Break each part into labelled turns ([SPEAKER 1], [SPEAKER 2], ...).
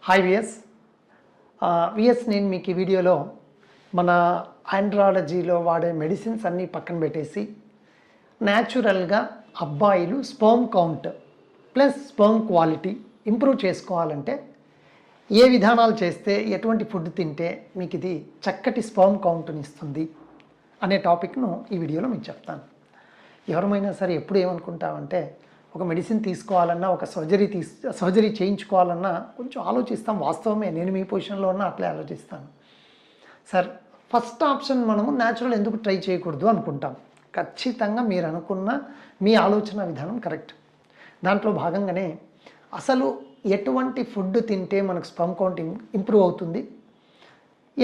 [SPEAKER 1] Hi VS నేను మీకు ఈ వీడియోలో మన ఆండ్రాలజీలో వాడే మెడిసిన్స్ అన్నీ పక్కన పెట్టేసి న్యాచురల్గా అబ్బాయిలు sperm count plus sperm quality improve చేసుకోవాలంటే ఏ విధానాలు చేస్తే ఎటువంటి ఫుడ్ తింటే మీకు ఇది చక్కటి స్పర్మ్ కౌంట్ని ఇస్తుంది అనే టాపిక్ను ఈ వీడియోలో మీకు చెప్తాను. ఎవరమైనా సరే ఎప్పుడు ఏమనుకుంటామంటే ఒక మెడిసిన్ తీసుకోవాలన్నా ఒక సర్జరీ చేయించుకోవాలన్నా కొంచెం ఆలోచిస్తాం. వాస్తవమే, నేను మీ పొజిషన్లో ఉన్నా అట్లే ఆలోచిస్తాను. సార్ ఫస్ట్ ఆప్షన్ మనము న్యాచురల్ ఎందుకు ట్రై చేయకూడదు అనుకుంటాం. ఖచ్చితంగా మీరు అనుకున్న మీ ఆలోచన విధానం కరెక్ట్. దాంట్లో భాగంగానే అసలు ఎటువంటి ఫుడ్ తింటే మనకు స్పర్మ్ కౌంట్ ఇంప్రూవ్ అవుతుంది,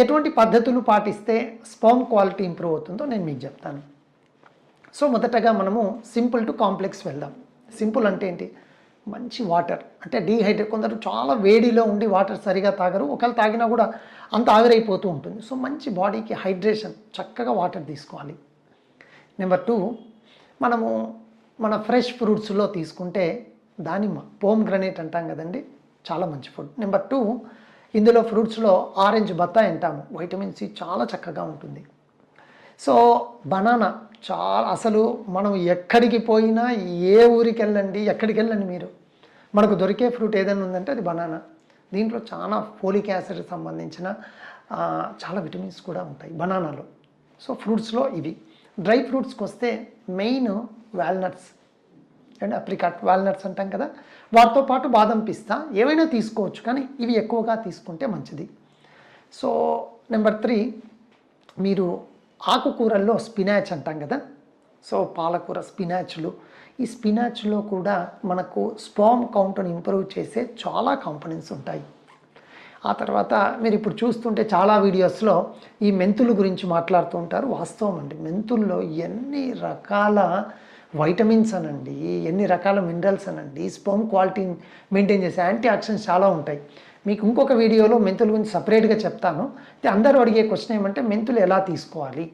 [SPEAKER 1] ఎటువంటి పద్ధతులు పాటిస్తే స్పర్మ్ క్వాలిటీ ఇంప్రూవ్ అవుతుందో నేను మీకు చెప్తాను. సో మొదటగా మనము సింపుల్ టు కాంప్లెక్స్ వెళ్దాం. సింపుల్ అంటే ఏంటి? మంచి వాటర్, అంటే డీహైడ్రేట్. కొందరు చాలా వేడిలో ఉండి వాటర్ సరిగా తాగరు, ఒకవేళ తాగినా కూడా అంత ఆవిరైపోతూ ఉంటుంది. సో మంచి బాడీకి హైడ్రేషన్, చక్కగా వాటర్ తీసుకోవాలి. నెంబర్ 2, మనము మన ఫ్రెష్ ఫ్రూట్స్లో తీసుకుంటే దానిమ్మ, పోమ్గ్రనేట్ అంటాం కదండి, చాలా మంచి ఫుడ్. నెంబర్ 2, ఇందులో ఫ్రూట్స్లో ఆరెంజ్, బత్తాయి అంటాము, వైటమిన్ సి చాలా చక్కగా ఉంటుంది. సో బనానా చాలా, అసలు మనం ఎక్కడికి పోయినా, ఏ ఊరికి వెళ్ళండి, ఎక్కడికి వెళ్ళండి మీరు, మనకు దొరికే ఫ్రూట్ ఏదైనా ఉందంటే అది బనానా. దీంట్లో చాలా ఫోలిక్ యాసిడ్ సంబంధించిన చాలా విటమిన్స్ కూడా ఉంటాయి బనానాలో. సో ఫ్రూట్స్లో ఇవి. డ్రై ఫ్రూట్స్కి వస్తే main walnuts and apricot, walnuts అంటాం కదా, వాటితో పాటు బాదం, పిస్తా ఏవైనా తీసుకోవచ్చు, కానీ ఇవి ఎక్కువగా తీసుకుంటే మంచిది. సో నెంబర్ 3, మీరు ఆకుకూరల్లో స్పినాచ్ అంటాం కదా, సో పాలకూర, స్పినాచ్లు, ఈ స్పినాచ్లో కూడా మనకు స్పర్మ్ కౌంట్ని ఇంప్రూవ్ చేసే చాలా కాంపోనెంట్స్ ఉంటాయి. ఆ తర్వాత మీరు ఇప్పుడు చూస్తుంటే చాలా వీడియోస్లో ఈ మెంతులు గురించి మాట్లాడుతూ ఉంటారు. వాస్తవం అండి, మెంతుల్లో ఎన్ని రకాల వైటమిన్స్ అనండి, ఎన్ని రకాల మినరల్స్ అనండి, స్పర్మ్ క్వాలిటీని మెయింటైన్ చేసే యాంటీ ఆక్సిడెంట్స్ చాలా ఉంటాయి. మీకు ఇంకొక వీడియోలో మెంతుల గురించి సపరేట్గా చెప్తాను. అందరూ అడిగే క్వశ్చన్ ఏమంటే మెంతులు ఎలా తీసుకోవాలి?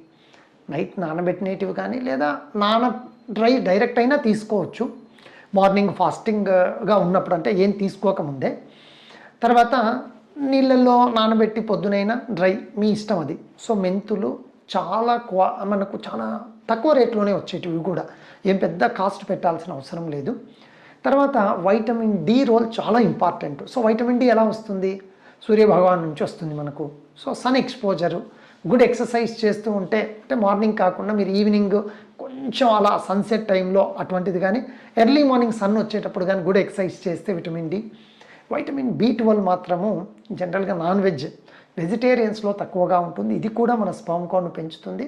[SPEAKER 1] నైట్ నానబెట్టినవి కానీ లేదా డైరెక్ట్ అయినా తీసుకోవచ్చు, మార్నింగ్ ఫాస్టింగ్గా ఉన్నప్పుడు, అంటే ఏం తీసుకోకముందే. తర్వాత నీళ్ళల్లో నానబెట్టి పొద్దునైనా డ్రై, మీ ఇష్టం అది. సో మెంతులు చాలా మనకు చాలా తక్కువ రేట్లోనే వచ్చేటివి కూడా, ఏం పెద్ద కాస్ట్ పెట్టాల్సిన అవసరం లేదు. తర్వాత వైటమిన్ డి రోల్ చాలా ఇంపార్టెంట్. సో వైటమిన్ డి ఎలా వస్తుంది? సూర్యభగవాన్ నుంచి వస్తుంది మనకు. So sun exposure, good exercise చేస్తూ ఉంటే, అంటే మార్నింగ్ కాకుండా మీరు ఈవినింగ్ కొంచెం అలా సన్సెట్ టైంలో అటువంటిది కానీ, ఎర్లీ మార్నింగ్ సన్ వచ్చేటప్పుడు కానీ గుడ్ ఎక్సర్సైజ్ చేస్తే విటమిన్ డి. వైటమిన్ B12 మాత్రము జనరల్గా వెజిటేరియన్స్లో తక్కువగా ఉంటుంది. ఇది కూడా మన స్పర్మ్ కౌంట్ను పెంచుతుంది.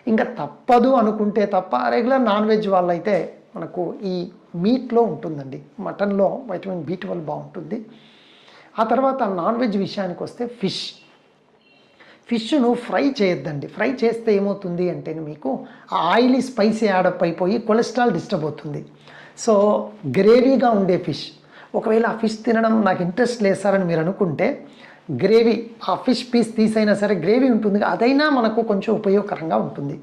[SPEAKER 1] ఇంకా తప్పదు అనుకుంటే తప్ప రెగ్యులర్ నాన్ వెజ్ వాళ్ళైతే మనకు ఈ మీట్లో ఉంటుందండి, మటన్లో వైటమిన్ B12 బాగుంటుంది. ఆ తర్వాత నాన్ వెజ్ విషయానికి వస్తే ఫిష్ను ఫ్రై చేయొద్దండి. ఫ్రై చేస్తే ఏమవుతుంది అంటే మీకు ఆ ఆయిలీ స్పైసీ యాడప్ అయిపోయి కొలెస్ట్రాల్ డిస్టర్బ్ అవుతుంది. సో గ్రేవీగా ఉండే ఫిష్, ఒకవేళ ఆ ఫిష్ తినడం నాకు ఇంట్రెస్ట్ లేదు సార్ అని మీరు అనుకుంటే, గ్రేవీ, ఆ ఫిష్ పీస్ తీసైనా సరే గ్రేవీ ఉంటుంది, అదైనా మనకు కొంచెం ఉపయోగకరంగా ఉంటుంది.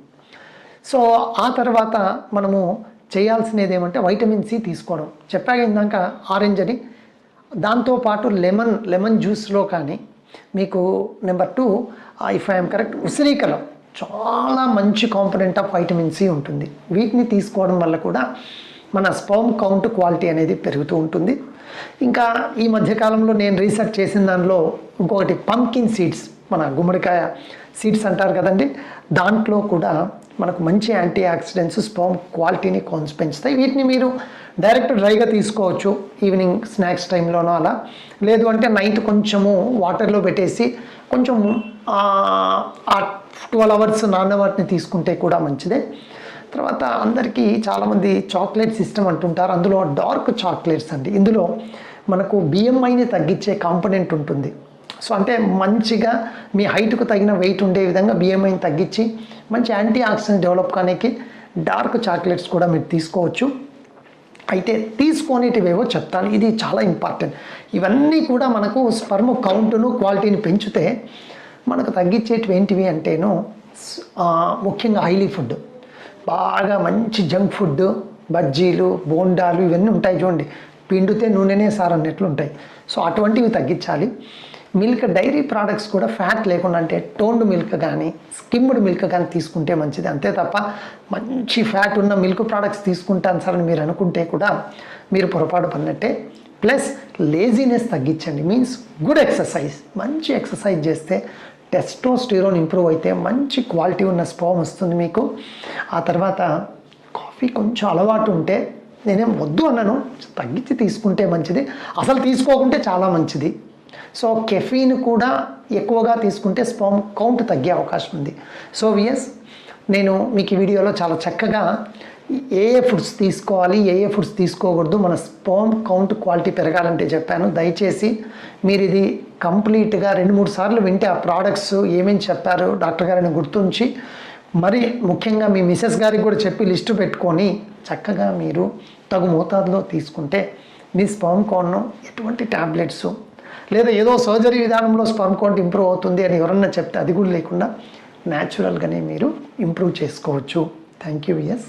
[SPEAKER 1] సో ఆ తర్వాత మనము చేయాల్సినది ఏమంటే వైటమిన్ సి తీసుకోవడం. చెప్పాక ఇందాక ఆరెంజ్ అని, దాంతోపాటు లెమన్ జ్యూస్లో కానీ మీకు నెంబర్ 2, ఇఫ్ ఐఎమ్ కరెక్ట్, ఉసిరికలో చాలా మంచి కాంపోనెంట్ ఆఫ్ వైటమిన్ సి ఉంటుంది. వీటిని తీసుకోవడం వల్ల కూడా మన స్పర్మ్ కౌంట్ క్వాలిటీ అనేది పెరుగుతూ ఉంటుంది. ఇంకా ఈ మధ్యకాలంలో నేను రీసెర్చ్ చేసిన దానిలో ఇంకొకటి పంకిన్ సీడ్స్, మన గుమ్మడికాయ సీడ్స్ అంటారు కదండి, దాంట్లో కూడా మనకు మంచి యాంటీ ఆక్సిడెంట్స్ స్పర్మ్ క్వాలిటీని పెంచుతాయి. వీటిని మీరు డైరెక్ట్ డ్రైగా తీసుకోవచ్చు, ఈవినింగ్ స్నాక్స్ టైంలోనో అలా. లేదు అంటే నైట్ కొంచెము వాటర్లో పెట్టేసి కొంచెం 12 అవర్స్ వాటిని తీసుకుంటే కూడా మంచిదే. తర్వాత అందరికీ చాలామంది చాక్లెట్స్ ఇష్టం అంటుంటారు, అందులో డార్క్ చాక్లెట్స్ అండి. ఇందులో మనకు BMIని తగ్గించే కాంపోనెంట్ ఉంటుంది. సో అంటే మంచిగా మీ హైట్కు తగిన వెయిట్ ఉండే విధంగా BMIని తగ్గించి మంచి యాంటీ ఆక్సిడెంట్ డెవలప్ కానికి డార్క్ చాక్లెట్స్ కూడా మీరు తీసుకోవచ్చు. అయితే తీసుకొనేటివేవో చెప్తాను, ఇది చాలా ఇంపార్టెంట్. ఇవన్నీ కూడా మనకు స్పర్మ్ కౌంటును క్వాలిటీని పెంచితే మనకు తగ్గించేటివి ఏంటివి అంటేను, ముఖ్యంగా ఆయిలీ ఫుడ్, బాగా మంచి జంక్ ఫుడ్, బజ్జీలు, బోండాలు ఇవన్నీ ఉంటాయి చూడండి, పిండితే నూనెనే సార్ అన్నట్లు ఉంటాయి. సో అటువంటివి తగ్గించాలి. మిల్క్ డైరీ ప్రోడక్ట్స్ కూడా ఫ్యాట్ లేకుండా అంటే టోన్డ్ మిల్క్ కానీ స్కిమ్డ్ మిల్క్ కానీ తీసుకుంటే మంచిది. అంతే తప్ప మంచి ఫ్యాట్ ఉన్న మిల్క్ ప్రోడక్ట్స్ తీసుకుంటాను సార్ అని మీరు అనుకుంటే కూడా మీరు పొరపాటు పడినట్టే. ప్లస్ లేజీనెస్ తగ్గించండి, మీన్స్ గుడ్ ఎక్సర్సైజ్. మంచి ఎక్సర్సైజ్ చేస్తే టెస్టోస్టిరోన్ ఇంప్రూవ్ అయితే మంచి క్వాలిటీ ఉన్న స్పర్మ్ వస్తుంది మీకు. ఆ తర్వాత కాఫీ కొంచెం అలవాటు ఉంటే నేనేం వద్దు అన్నాను, తగ్గించి తీసుకుంటే మంచిది, అసలు తీసుకోకుంటే చాలా మంచిది. సో కెఫీన్ కూడా ఎక్కువగా తీసుకుంటే స్పర్మ్ కౌంట్ తగ్గే అవకాశం ఉంది. సో వియస్ నేను మీకు ఈ వీడియోలో చాలా చక్కగా ఏ ఫుడ్స్ తీసుకోవాలి, ఏ ఫుడ్స్ తీసుకోకూడదు, మన స్పర్మ్ కౌంట్ క్వాలిటీ పెరగాలంటే చెప్పాను. దయచేసి మీరు ఇది కంప్లీట్గా 2-3 సార్లు వింటే ఆ ప్రోడక్ట్స్ ఏమేమి చెప్పారు డాక్టర్ గారిని గుర్తుంచి, మరి ముఖ్యంగా మీ మిసెస్ గారికి కూడా చెప్పి లిస్టు పెట్టుకొని చక్కగా మీరు తగు మోతాదులో తీసుకుంటే మీ స్పర్మ్ కౌంట్ను ఎటువంటి ట్యాబ్లెట్స్ లేదా ఏదో సర్జరీ విధానంలో స్పర్మ్ కౌంట్ ఇంప్రూవ్ అవుతుంది అని ఎవరన్నా చెప్తే అది కూడా లేకుండా న్యాచురల్గానే మీరు ఇంప్రూవ్ చేసుకోవచ్చు. Thank you. ఎస్.